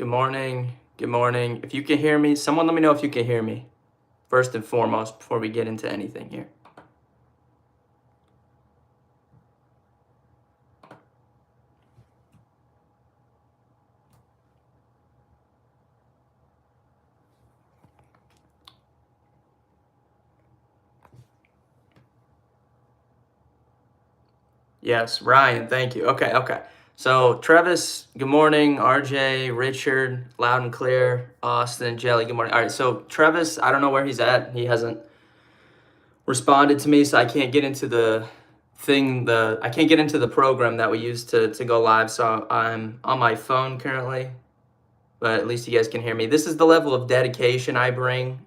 Good morning. Good morning. If you can hear me, someone let me know if you can hear me. First and foremost, before we get into anything here. Yes, Ryan, thank you. Okay. So, Travis, good morning. RJ, Richard, loud and clear. Austin, Jelly, good morning. All right, so Travis, I don't know where he's at. He hasn't responded to me, so I can't get into I can't get into the program that we use to go live. So I'm on my phone currently, but at least you guys can hear me. This is the level of dedication I bring.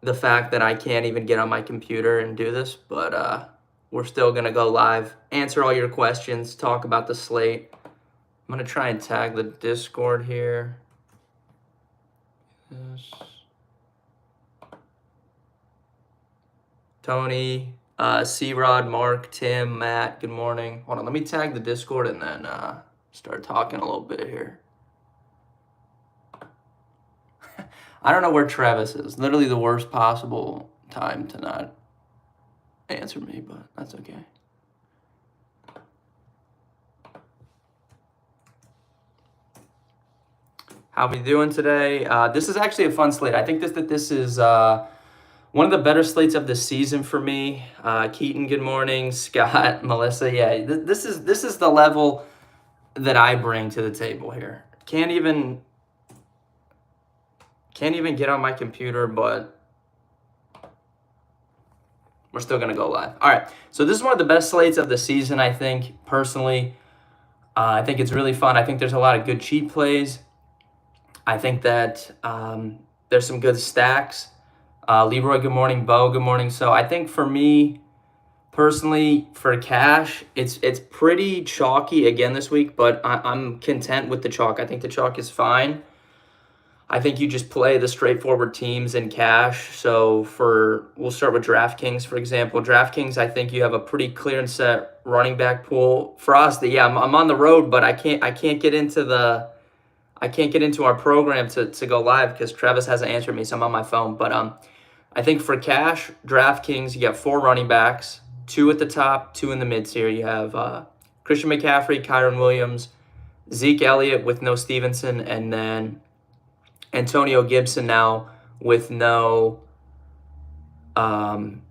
The fact that I can't even get on my computer and do this, but we're still gonna go live, answer all your questions, talk about the slate. I'm gonna try and tag the Discord here. Tony, C-Rod, Mark, Tim, Matt, good morning. Hold on, let me tag the Discord and then start talking a little bit here. I don't know where Travis is. Literally the worst possible time to not answer me, but that's okay. How we doing today? This is actually a fun slate. I think this is one of the better slates of the season for me. Keaton, good morning. Scott, Melissa, yeah, this is the level that I bring to the table here. Can't even get on my computer, but we're still gonna go live. All right, so this is one of the best slates of the season, I think, personally. I think it's really fun. I think there's a lot of good cheap plays. I think that there's some good stacks. Leroy, good morning. Bo, good morning. So I think for me, personally, for cash, it's pretty chalky again this week, but I'm content with the chalk. I think the chalk is fine. I think you just play the straightforward teams in cash. So we'll start with DraftKings, for example. DraftKings, I think you have a pretty clear and set running back pool. For us, I'm on the road, but I can't get into our program to go live because Travis hasn't answered me, so I'm on my phone. But I think for cash, DraftKings, you got 4 running backs, 2 at the top, 2 in the mid tier. You have Christian McCaffrey, Kyron Williams, Zeke Elliott with no Stevenson, and then Antonio Gibson now with no Brian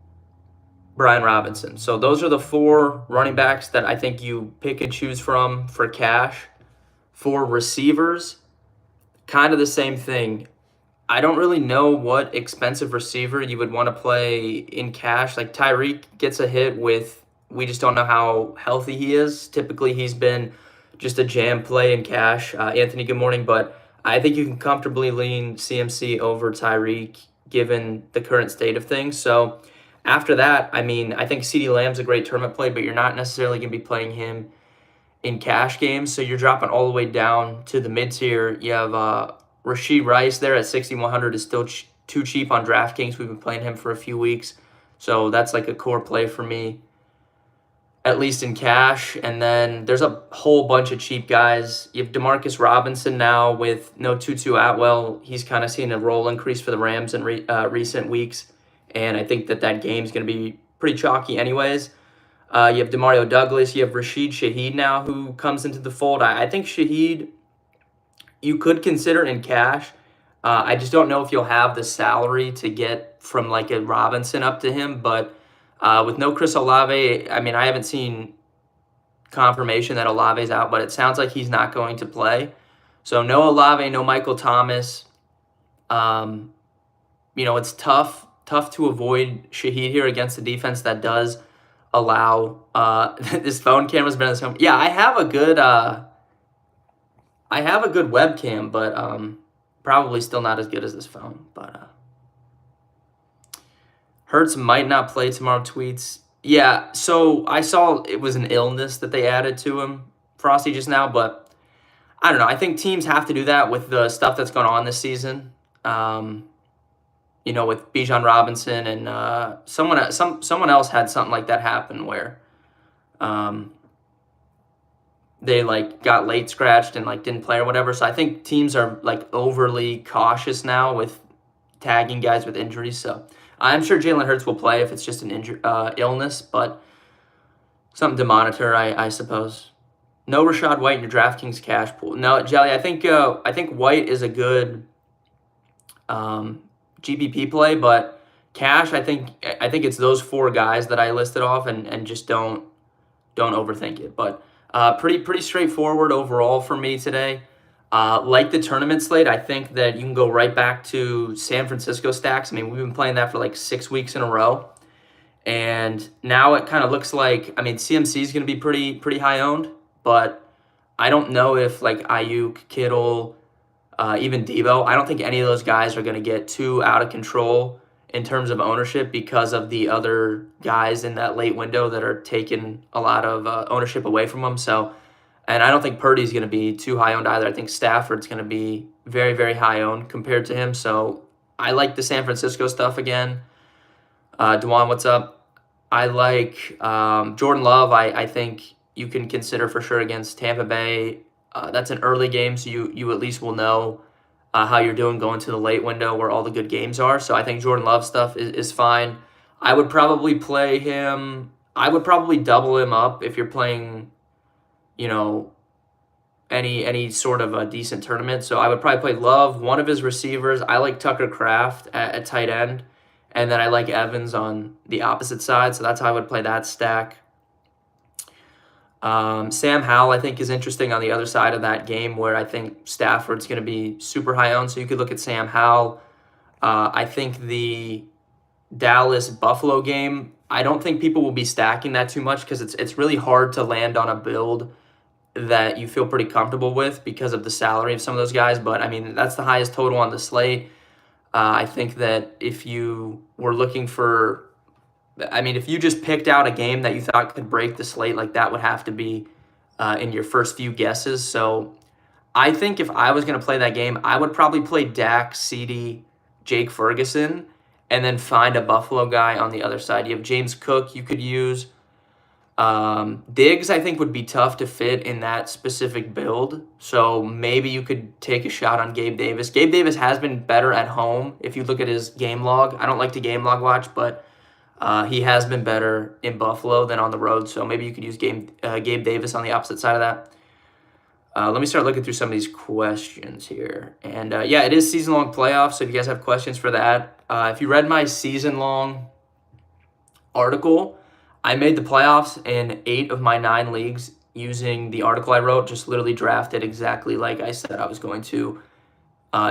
Robinson. So those are the 4 running backs that I think you pick and choose from for cash. For receivers, kind of the same thing. I don't really know what expensive receiver you would want to play in cash. Like Tyreek gets a hit we just don't know how healthy he is. Typically, he's been just a jam play in cash. Anthony, good morning. But I think you can comfortably lean CMC over Tyreek given the current state of things. So after that, I mean, I think CeeDee Lamb's a great tournament play, but you're not necessarily going to be playing him in cash games. So you're dropping all the way down to the mid-tier. You have Rashee Rice there at 6,100 is still too cheap on DraftKings. We've been playing him for a few weeks. So that's like a core play for me, at least in cash. And then there's a whole bunch of cheap guys. You have Demarcus Robinson now with no Tutu Atwell. He's kind of seen a role increase for the Rams in recent weeks. And I think that game's going to be pretty chalky anyways. You have Demario Douglas. You have Rashid Shaheed now who comes into the fold. I think Shaheed you could consider in cash. I just don't know if you'll have the salary to get from like a Robinson up to him. But with no Chris Olave, I mean, I haven't seen confirmation that Olave's out, but it sounds like he's not going to play. So no Olave, no Michael Thomas. It's tough to avoid Shaheed here against the defense that does allow this phone camera's been in this home. Yeah, I have a good webcam, but probably still not as good as this phone. But Hurts might not play tomorrow. Tweets. Yeah, so I saw it was an illness that they added to him, Frosty, just now. But I don't know. I think teams have to do that with the stuff that's going on this season. With Bijan Robinson and someone else had something like that happen where, they like got late scratched and like didn't play or whatever. So I think teams are like overly cautious now with tagging guys with injuries. So I'm sure Jalen Hurts will play if it's just an illness, but something to monitor, I suppose. No Rashad White in your DraftKings cash pool. No, Jelly. I think White is a good GPP play, but cash, I think it's those four guys that I listed off, and just don't overthink it. But pretty straightforward overall for me today. Like the tournament slate, I think that you can go right back to San Francisco stacks. I mean, we've been playing that for like 6 weeks in a row, and now it kind of looks like, I mean, CMC is going to be pretty high owned, but I don't know if like Ayuk, Kittle, even Debo, I don't think any of those guys are going to get too out of control in terms of ownership because of the other guys in that late window that are taking a lot of ownership away from them. So, and I don't think Purdy's going to be too high owned either. I think Stafford's going to be very high owned compared to him. So I like the San Francisco stuff again. Dewan, what's up? I like Jordan Love. I think you can consider for sure against Tampa Bay. That's an early game, so you at least will know how you're doing going to the late window where all the good games are. So I think Jordan Love stuff is fine. I would probably play him. I would probably double him up if you're playing, any sort of a decent tournament. So I would probably play Love, one of his receivers. I like Tucker Kraft at tight end, and then I like Evans on the opposite side. So that's how I would play that stack. Sam Howell, I think, is interesting on the other side of that game where I think Stafford's going to be super high owned. So you could look at Sam Howell. I think the Dallas-Buffalo game, I don't think people will be stacking that too much because it's really hard to land on a build that you feel pretty comfortable with because of the salary of some of those guys. But, I mean, that's the highest total on the slate. I think that if you were looking for... if you just picked out a game that you thought could break the slate, like that would have to be in your first few guesses. So I think if I was going to play that game, I would probably play Dak, CeeDee, Jake Ferguson, and then find a Buffalo guy on the other side. You have James Cook you could use. Diggs, I think, would be tough to fit in that specific build. So maybe you could take a shot on Gabe Davis. Gabe Davis has been better at home if you look at his game log. I don't like to game log watch, but... he has been better in Buffalo than on the road, so maybe you could use Gabe Davis on the opposite side of that. Let me start looking through some of these questions here. And it is season-long playoffs, so if you guys have questions for that. If you read my season-long article, I made the playoffs in 8 of my 9 leagues using the article I wrote, just literally drafted exactly like I said I was going to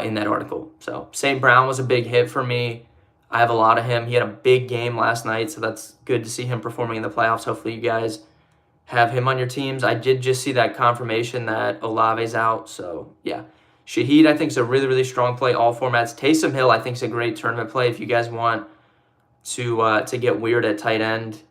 in that article. So St. Brown was a big hit for me. I have a lot of him. He had a big game last night, so that's good to see him performing in the playoffs. Hopefully you guys have him on your teams. I did just see that confirmation that Olave's out, so yeah. Shaheed, I think, is a really strong play, all formats. Taysom Hill, I think, is a great tournament play if you guys want to get weird at tight end.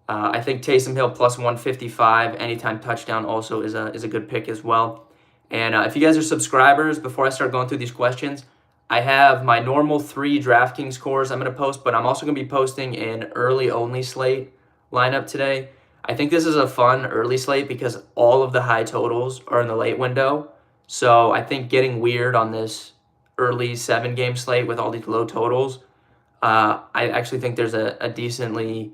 I think Taysom Hill plus 155, anytime touchdown also is a good pick as well. And if you guys are subscribers, before I start going through these questions, I have my normal 3 DraftKings cores I'm going to post, but I'm also going to be posting an early-only slate lineup today. I think this is a fun early slate because all of the high totals are in the late window. So I think getting weird on this early 7-game slate with all these low totals, I actually think there's a decently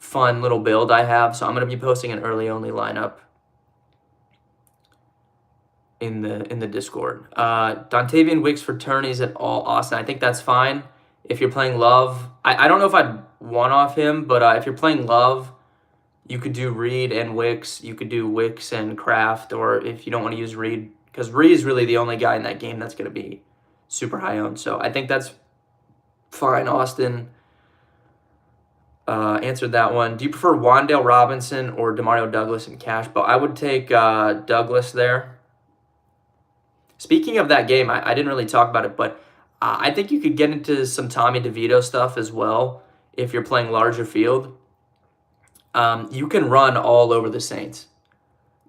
fun little build I have. So I'm going to be posting an early-only lineup in the Discord. Dontavian Wicks for tourneys at all, Austin. I think that's fine. If you're playing Love, I don't know if I'd one off him, but if you're playing Love, you could do Reed and Wicks. You could do Wicks and Kraft, or if you don't want to use Reed, because Reed is really the only guy in that game that's going to be super high owned. So I think that's fine. Austin answered that one. Do you prefer Wan'Dale Robinson or Demario Douglas in cash? But I would take Douglas there. Speaking of that game, I didn't really talk about it, but I think you could get into some Tommy DeVito stuff as well if you're playing larger field. You can run all over the Saints.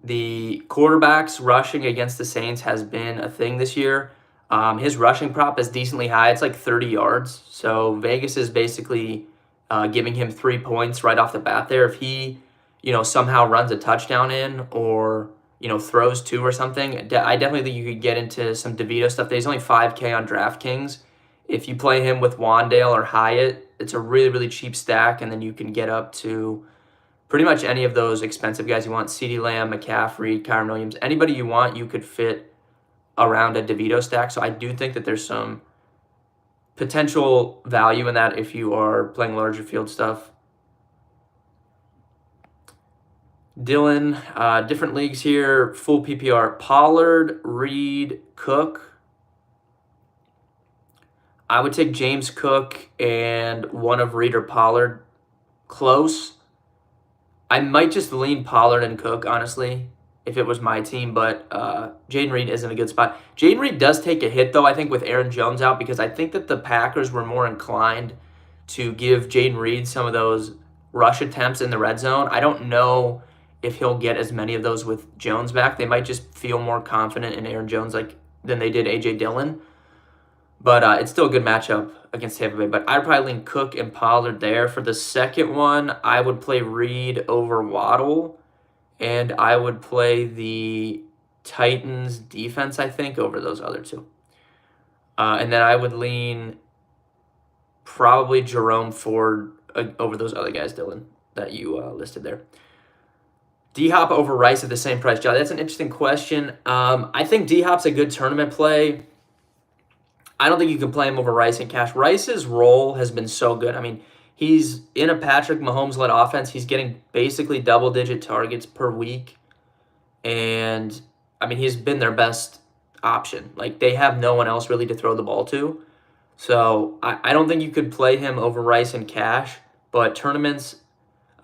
The quarterbacks rushing against the Saints has been a thing this year. His rushing prop is decently high. It's like 30 yards. So Vegas is basically giving him 3 points right off the bat there. If he, somehow runs a touchdown in or, throws two or something, I definitely think you could get into some DeVito stuff. He's only 5K on DraftKings. If you play him with Wandale or Hyatt, it's a really, really cheap stack, and then you can get up to pretty much any of those expensive guys you want. CeeDee Lamb, McCaffrey, Kyren Williams, anybody you want, you could fit around a DeVito stack. So I do think that there's some potential value in that if you are playing larger field stuff. Dylan, different leagues here, full PPR. Pollard, Reed, Cook. I would take James Cook and one of Reed or Pollard. Close. I might just lean Pollard and Cook, honestly, if it was my team, but Jayden Reed isn't a good spot. Jayden Reed does take a hit, though, I think, with Aaron Jones out, because I think that the Packers were more inclined to give Jayden Reed some of those rush attempts in the red zone. I don't know if he'll get as many of those with Jones back. They might just feel more confident in Aaron Jones than they did A.J. Dillon. But it's still a good matchup against Tampa Bay. But I'd probably lean Cook and Pollard there. For the second one, I would play Reed over Waddle. And I would play the Titans defense, I think, over those other two. And then I would lean probably Jerome Ford over those other guys, Dylan, that you listed there. D-Hop over Rice at the same price, John. That's an interesting question. I think D-Hop's a good tournament play. I don't think you can play him over Rice and cash. Rice's role has been so good. I mean, he's in a Patrick Mahomes-led offense. He's getting basically double-digit targets per week. And, I mean, he's been their best option. Like, they have no one else really to throw the ball to. So, I don't think you could play him over Rice and cash. But tournaments,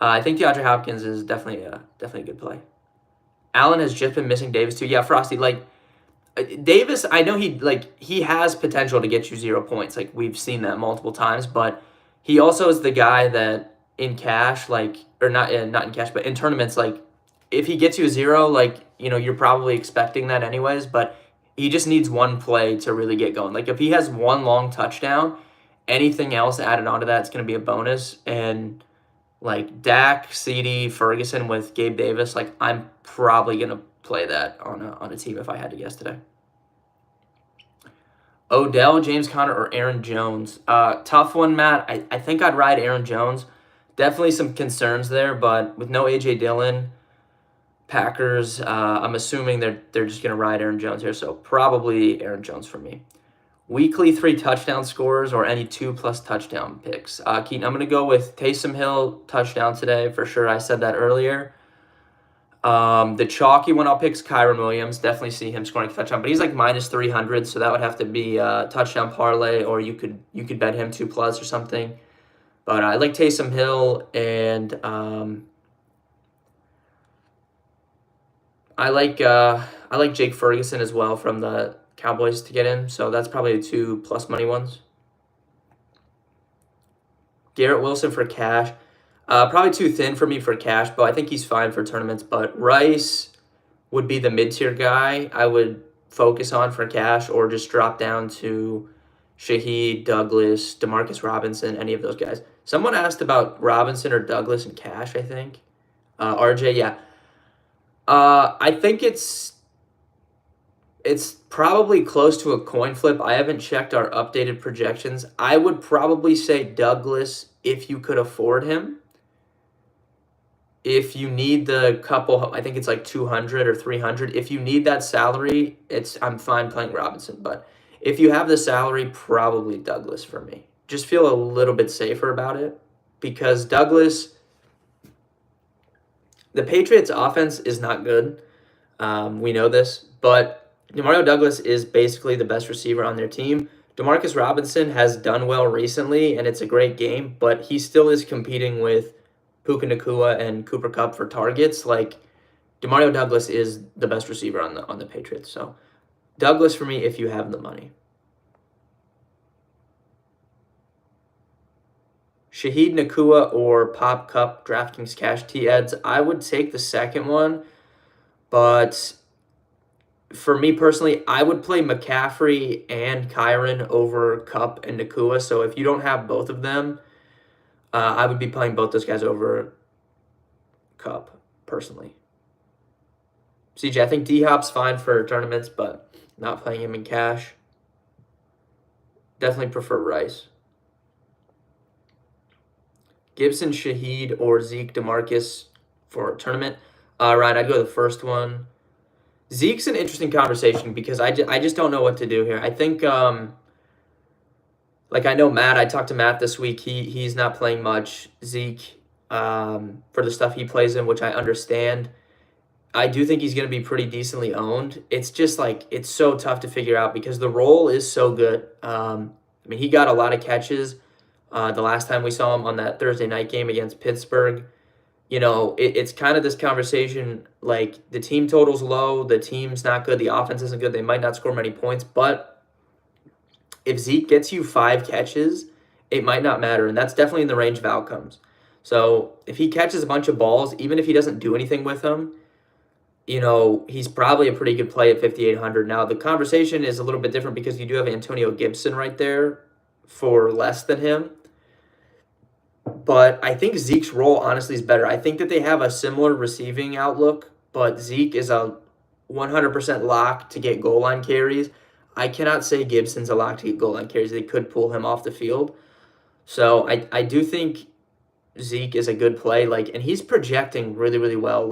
I think DeAndre Hopkins is definitely a good play. Allen has just been missing Davis, too. Yeah, Frosty, Davis, I know he has potential to get you 0 points. Like, we've seen that multiple times, but he also is the guy that in cash, or not in cash, but in tournaments, if he gets you a 0, you're probably expecting that anyways, but he just needs one play to really get going. If he has one long touchdown, anything else added onto that is going to be a bonus. And Dak, CD, Ferguson with Gabe Davis, I'm probably going to play that on a team if I had to guess today. Odell, James Conner, or Aaron Jones? Tough one, Matt. I think I'd ride Aaron Jones. Definitely some concerns there, but with no A.J. Dillon, Packers, I'm assuming they're just going to ride Aaron Jones here, so probably Aaron Jones for me. Weekly 3 touchdown scores or any 2+ touchdown picks. Keaton, I'm going to go with Taysom Hill touchdown today for sure. I said that earlier. The chalky one I'll pick is Kyren Williams. Definitely see him scoring a touchdown, but he's minus 300, so that would have to be a touchdown parlay, or you could bet him 2+ or something. But I like Taysom Hill, and I like Jake Ferguson as well from the Cowboys to get in, so that's probably the 2+ money ones. Garrett Wilson for cash. Probably too thin for me for cash, but I think he's fine for tournaments. But Rice would be the mid-tier guy I would focus on for cash, or just drop down to Shaheed, Douglas, Demarcus Robinson, any of those guys. Someone asked about Robinson or Douglas in cash, I think. RJ, yeah. I think it's probably close to a coin flip. I haven't checked our updated projections. I would probably say Douglas if you could afford him. If you need the couple, I think it's 200 or 300. If you need that salary, I'm fine playing Robinson. But if you have the salary, probably Douglas for me. Just feel a little bit safer about it, because Douglas, the Patriots' offense is not good. We know this, but Demario Douglas is basically the best receiver on their team. Demarcus Robinson has done well recently, and it's a great game, but he still is competing with Puka Nacua and Cooper Kupp for targets. Demario Douglas is the best receiver on the Patriots. So Douglas for me if you have the money. Shaheed Nacua or Pop Cup DraftKings Cash T-Eds. I would take the second one, but for me personally, I would play McCaffrey and Kyren over Kupp and Nacua. So if you don't have both of them, I would be playing both those guys over Kupp, personally. CJ, I think D-Hop's fine for tournaments, but not playing him in cash. Definitely prefer Rice. Gibson, Shaheed, or Zeke, DeMarcus for a tournament. Ryan, I'd go the first one. Zeke's an interesting conversation because I just don't know what to do here. I think, like I know Matt, I talked to Matt this week. He's not playing much. Zeke, for the stuff he plays in, which I understand. I do think he's going to be pretty decently owned. It's just like, it's so tough to figure out because the role is so good. I mean, he got a lot of catches the last time we saw him on that Thursday night game against Pittsburgh. You know, it's kind of this conversation, like the team total's low, the team's not good, the offense isn't good, they might not score many points, but if Zeke gets you 5 catches, it might not matter, and that's definitely in the range of outcomes. So if he catches a bunch of balls, even if he doesn't do anything with them, you know, he's probably a pretty good play at 5,800. Now, the conversation is a little bit different because you do have Antonio Gibson right there for less than him. But I think Zeke's role, honestly, is better. I think that they have a similar receiving outlook, but Zeke is a 100% lock to get goal line carries. I cannot say Gibson's a lock to get goal line carries. They could pull him off the field. So I do think Zeke is a good play. And he's projecting really, really well.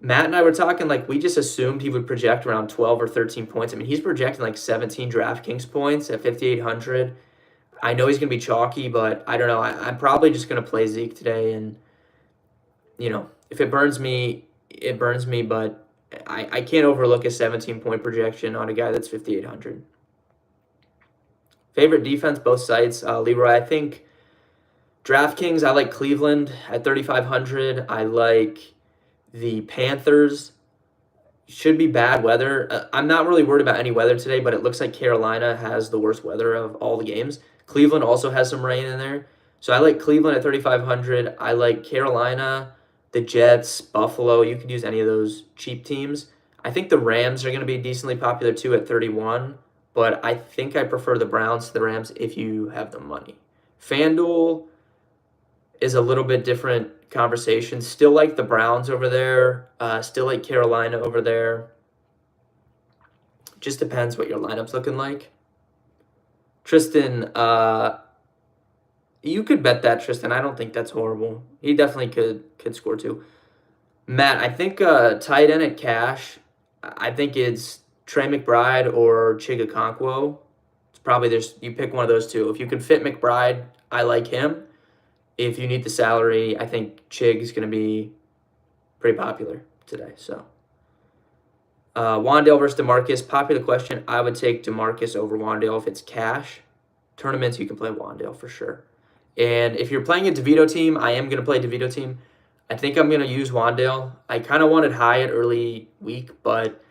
Matt and I were talking, we just assumed he would project around 12 or 13 points. I mean, he's projecting 17 DraftKings points at 5,800. I know he's going to be chalky, but I don't know. I'm probably just going to play Zeke today. And, if it burns me, it burns me. But I can't overlook a 17-point projection on a guy that's 5,800. Favorite defense, both sites. Leroy, I think DraftKings, I like Cleveland at 3,500. I like the Panthers. Should be bad weather. I'm not really worried about any weather today, but it looks like Carolina has the worst weather of all the games. Cleveland also has some rain in there. So I like Cleveland at 3,500. I like Carolina, the Jets, Buffalo. You could use any of those cheap teams. I think the Rams are going to be decently popular too at 31, but I think I prefer the Browns to the Rams if you have the money. FanDuel is a little bit different conversation. Still like the Browns over there. Still like Carolina over there. Just depends what your lineup's looking like. Tristan, you could bet that, Tristan. I don't think that's horrible. He definitely could score too. Matt, I think tight end at cash, I think it's Trey McBride or Chig Okonkwo. It's probably you pick one of those two. If you can fit McBride, I like him. If you need the salary, I think Chig is going to be pretty popular today. So, Wan'Dale versus DeMarcus. Popular question. I would take DeMarcus over Wan'Dale if it's cash. Tournaments, you can play Wan'Dale for sure. And if you're playing a DeVito team, I am going to play a DeVito team. I think I'm going to use Wan'Dale. I kind of wanted Hyatt early week, but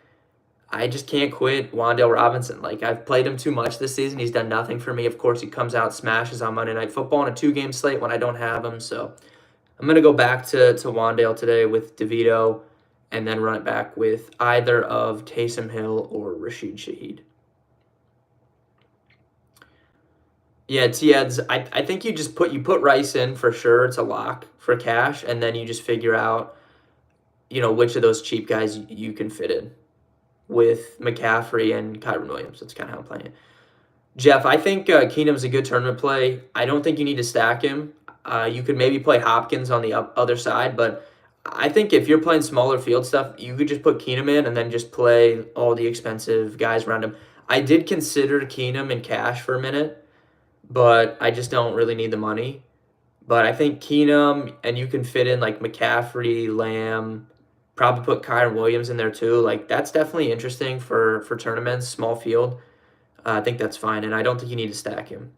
I just can't quit Wan'Dale Robinson. I've played him too much this season. He's done nothing for me. Of course, he comes out, smashes on Monday Night Football on a 2-game slate when I don't have him. So I'm going to go back to Wan'Dale today with DeVito and then run it back with either of Taysom Hill or Rashid Shaheed. Yeah, T-Eds, I think you put Rice in for sure. It's a lock for cash, and then you just figure out, which of those cheap guys you can fit in with McCaffrey and Kyren Williams. That's kind of how I'm playing it. Jeff, I think Keenum's a good tournament play. I don't think you need to stack him. You could maybe play Hopkins on the other side, but I think if you're playing smaller field stuff, you could just put Keenum in and then just play all the expensive guys around him. I did consider Keenum in cash for a minute, but I just don't really need the money. But I think Keenum, and you can fit in McCaffrey, Lamb, probably put Kyren Williams in there too. That's definitely interesting for tournaments, small field. I think that's fine, and I don't think you need to stack him.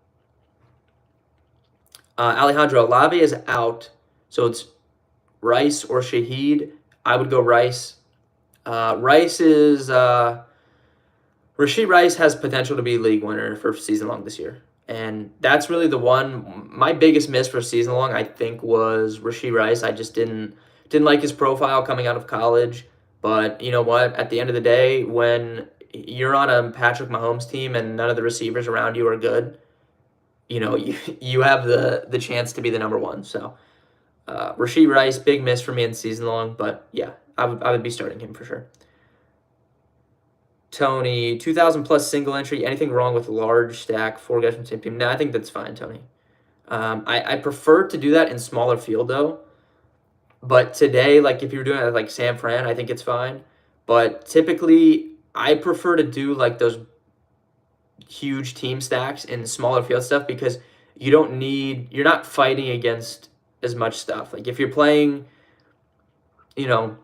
Alejandro, Olave is out, so it's Rice or Shaheed. I would go Rice. Rashid Rice has potential to be league winner for season long this year. And that's really the one. My biggest miss for season long, I think, was Rashid Rice. I just didn't like his profile coming out of college. But you know what? At the end of the day, when you're on a Patrick Mahomes team and none of the receivers around you are good, you have the chance to be the number one. So Rashee Rice, big miss for me in season long, but yeah, I would be starting him for sure. Tony, 2,000 plus single entry. Anything wrong with large stack, 4 guys from the same team? No, I think that's fine, Tony. I prefer to do that in smaller field though. But today, like if you're doing it like San Fran, I think it's fine. But typically, I prefer to do like those huge team stacks in smaller field stuff because you're not fighting against as much stuff. Like if you're playing, you know,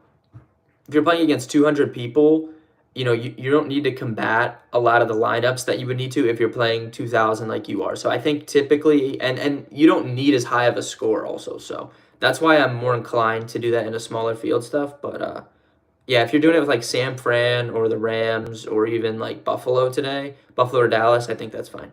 if you're playing against 200 people, you don't need to combat a lot of the lineups that you would need to if you're playing 2,000 like you are. So I think typically, and you don't need as high of a score also. So that's why I'm more inclined to do that in a smaller field stuff. But yeah, if you're doing it with like San Fran or the Rams or even like Buffalo today, Buffalo or Dallas, I think that's fine.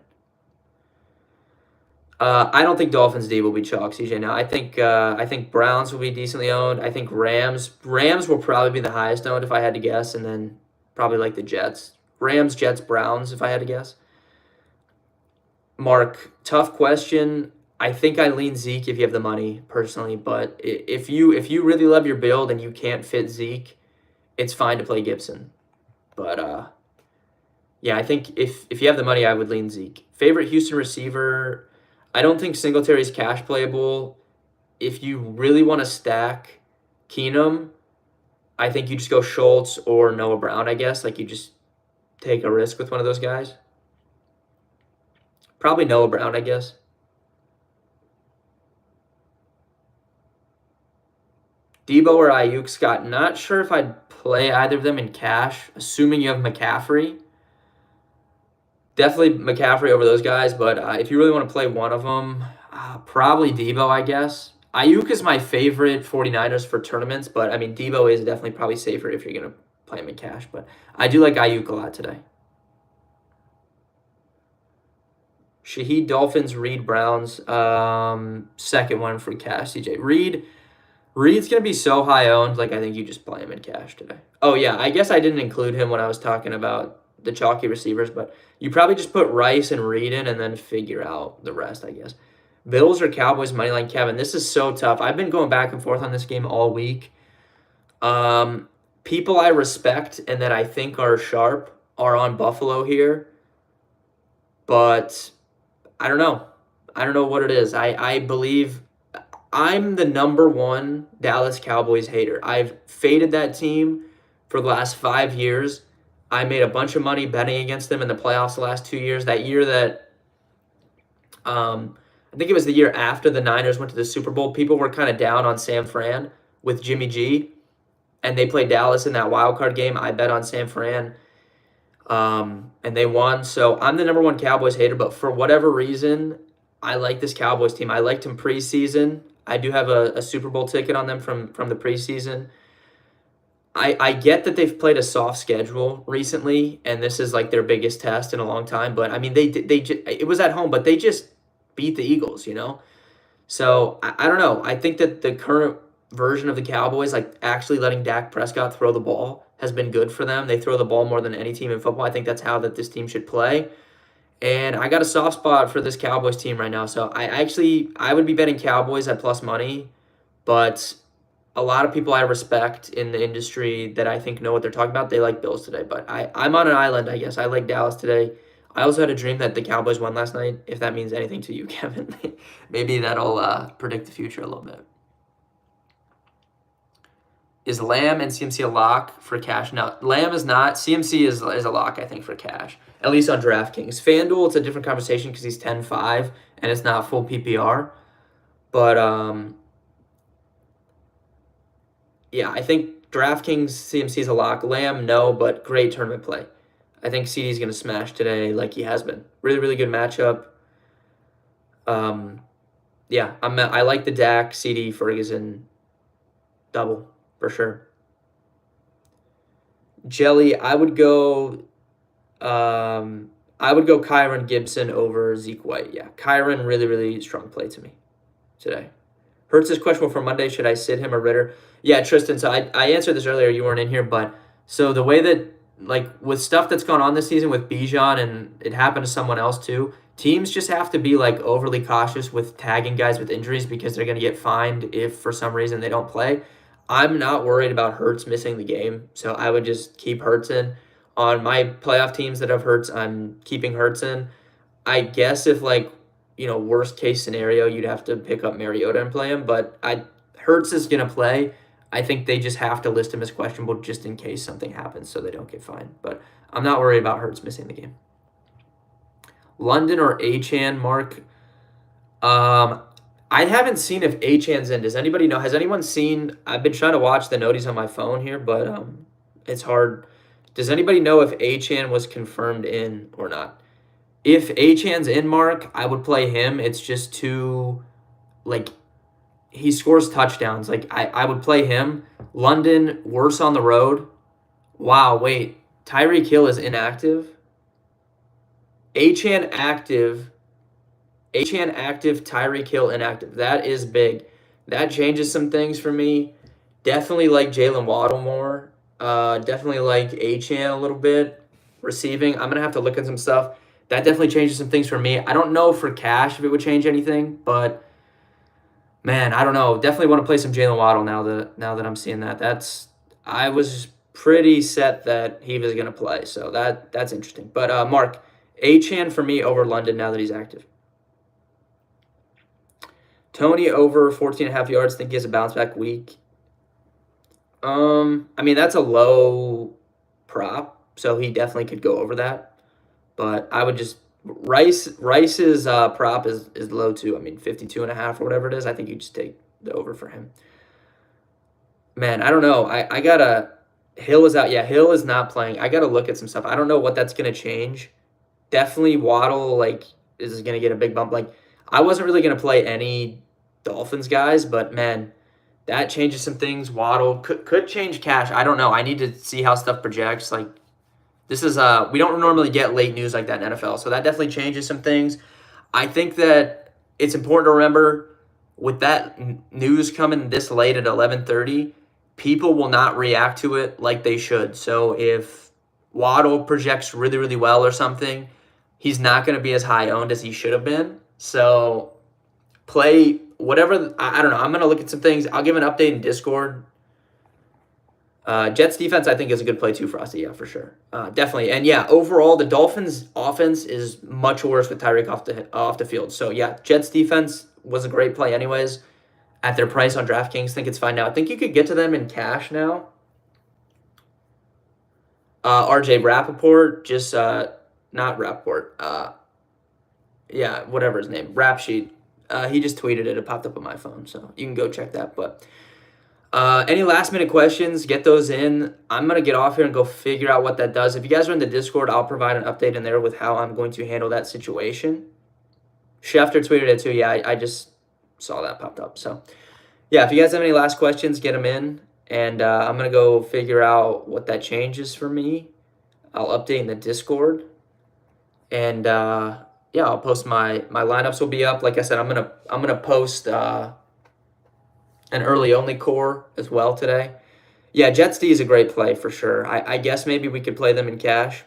I don't think Dolphins D will be chalk, CJ. Now I think Browns will be decently owned. I think Rams will probably be the highest owned if I had to guess, and then probably like the Jets. Rams, Jets, Browns if I had to guess. Mark, tough question. I think I lean Zeke if you have the money personally, but if you really love your build and you can't fit Zeke, it's fine to play Gibson. But yeah, I think if you have the money, I would lean Zeke. Favorite Houston receiver? I don't think Singletary's cash playable. If you really want to stack Keenum, I think you just go Schultz or Noah Brown, I guess. Like you just take a risk with one of those guys. Probably Noah Brown, I guess. Debo or Ayuk, Scott. Not sure if I'd play either of them in cash, assuming you have McCaffrey. Definitely McCaffrey over those guys, but if you really want to play one of them, probably Debo, I guess. Ayuk is my favorite 49ers for tournaments, but I mean, Debo is definitely probably safer if you're going to play him in cash, but I do like Ayuk a lot today. Shaheed Dolphins, Reed Browns. Second one for cash, CJ. Reed's going to be so high owned, like I think you just play him in cash today. Oh, yeah, I guess I didn't include him when I was talking about the chalky receivers, but you probably just put Rice and Reed in and then figure out the rest, I guess. Bills or Cowboys, moneyline Kevin. This is so tough. I've been going back and forth on this game all week. People I respect and that I think are sharp are on Buffalo here, but I don't know. I don't know what it is. I believe I'm the number one Dallas Cowboys hater. I've faded that team for the last 5 years. I made a bunch of money betting against them in the playoffs the last 2 years. That year that, I think it was the year after the Niners went to the Super Bowl, people were kind of down on San Fran with Jimmy G, and they played Dallas in that wild card game. I bet on San Fran, and they won. So I'm the number one Cowboys hater, but for whatever reason, I like this Cowboys team. I liked them preseason. I do have a Super Bowl ticket on them from the preseason. I get that they've played a soft schedule recently, and this is like their biggest test in a long time. But I mean, it was at home, but they just beat the Eagles, So I don't know. I think that the current version of the Cowboys, like actually letting Dak Prescott throw the ball, has been good for them. They throw the ball more than any team in football. I think that's how that this team should play. And I got a soft spot for this Cowboys team right now. So I would be betting Cowboys at plus money, but a lot of people I respect in the industry that I think know what they're talking about, they like Bills today. But I'm on an island, I guess. I like Dallas today. I also had a dream that the Cowboys won last night, if that means anything to you, Kevin. Maybe that'll predict the future a little bit. Is Lamb and CMC a lock for cash? No, Lamb is not. CMC is a lock, I think, for cash, at least on DraftKings. FanDuel, it's a different conversation because he's 10-5, and it's not full PPR. But, yeah, I think DraftKings, CMC is a lock. Lamb, no, but great tournament play. I think CD's going to smash today like he has been. Really, really good matchup. Yeah, I like the Dak, CD, Ferguson double for sure. Jelly, I would go Kyron Gibson over Zeke White. Yeah, Kyron, really, really strong play to me today. Hurts is questionable for Monday. Should I sit him or Ritter? Yeah, Tristan, so I answered this earlier. You weren't in here, but so the way that, like, with stuff that's gone on this season with Bijan, and it happened to someone else too, teams just have to be like overly cautious with tagging guys with injuries because they're going to get fined if for some reason they don't play. I'm not worried about Hurts missing the game, so I would just keep Hurts in. On my playoff teams that have Hurts, I'm keeping Hurts in. I guess if like, worst case scenario, you'd have to pick up Mariota and play him, but Hurts is going to play. I think they just have to list him as questionable just in case something happens so they don't get fined. But I'm not worried about Hurts missing the game. London or Achane, Mark? I haven't seen if Achane's in. Does anybody know? Has anyone seen? I've been trying to watch the noties on my phone here, but it's hard. Does anybody know if Achane was confirmed in or not? If Achane's in, Mark, I would play him. It's just too, like, he scores touchdowns. Like, I would play him. London, worse on the road. Wow, wait. Tyreek Hill is inactive. Achane active, Tyreek Hill inactive. That is big. That changes some things for me. Definitely like Jalen Waddle more. Definitely like Achane a little bit. Receiving, I'm going to have to look at some stuff. That definitely changes some things for me. I don't know for cash if it would change anything, but man, I don't know. Definitely want to play some Jalen Waddle now that I'm seeing that. I was pretty set that he was going to play, so that's interesting. But Mark, Achane for me over London now that he's active. Tony over 14.5 yards. Think he has a bounce back week. I mean, that's a low prop, so he definitely could go over that. But I would just Rice's prop is low too. I mean, 52.5 or whatever it is. I think you just take the over for him. Man, I don't know. I gotta. Hill is out. Yeah, Hill is not playing. I gotta look at some stuff. I don't know what that's gonna change. Definitely Waddle is gonna get a big bump. Like, I wasn't really gonna play any Dolphins guys, but man, that changes some things. Waddle could change cash. I don't know. I need to see how stuff projects. Like, this is we don't normally get late news like that in NFL, so that definitely changes some things. I think that it's important to remember with that news coming this late at 11:30, people will not react to it like they should. So if Waddle projects really, really well or something, he's not going to be as high owned as he should have been. So play whatever. I don't know. I'm going to look at some things. I'll give an update in Discord. Jets defense, I think, is a good play too for us. Yeah, for sure. Definitely. And yeah, overall, the Dolphins offense is much worse with Tyreek off the field. So yeah, Jets defense was a great play anyways. At their price on DraftKings, think it's fine now. I think you could get to them in cash now. RJ Rappaport, just not Rappaport. Yeah, whatever his name, Rap Sheet. He just tweeted it. It popped up on my phone, so you can go check that. But any last minute questions, get those in. I'm going to get off here and go figure out what that does. If you guys are in the Discord, I'll provide an update in there with how I'm going to handle that situation. Schefter tweeted it too. Yeah, I just saw that popped up. So yeah, if you guys have any last questions, get them in. And I'm going to go figure out what that changes for me. I'll update in the Discord. And yeah, I'll post my lineups will be up. Like I said, I'm gonna post an early only core as well today. Yeah, Jets D is a great play for sure. I guess maybe we could play them in cash.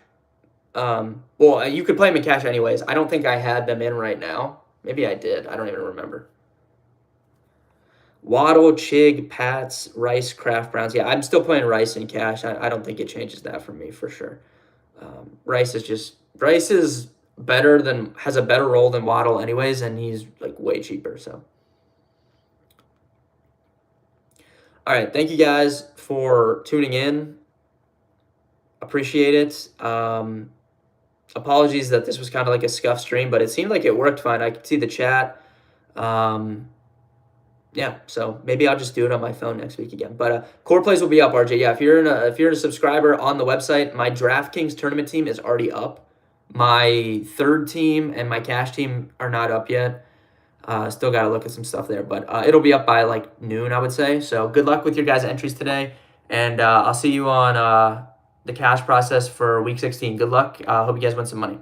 Well, you could play them in cash anyways. I don't think I had them in right now. Maybe I did. I don't even remember. Waddle, Chig, Pats, Rice, Kraft, Browns. Yeah, I'm still playing Rice in cash. I don't think it changes that for me for sure. Rice is has a better role than Waddle anyways, and he's like way cheaper. So, all right, thank you guys for tuning in. Appreciate it. Apologies that this was kind of like a scuff stream, but it seemed like it worked fine. I could see the chat. Yeah, so maybe I'll just do it on my phone next week again. But core plays will be up, RJ. Yeah, if you're a subscriber on the website, my DraftKings tournament team is already up. My third team and my cash team are not up yet. Still got to look at some stuff there, but it'll be up by like noon, I would say. So good luck with your guys' entries today, and I'll see you on the cash process for week 16. Good luck. Hope you guys win some money.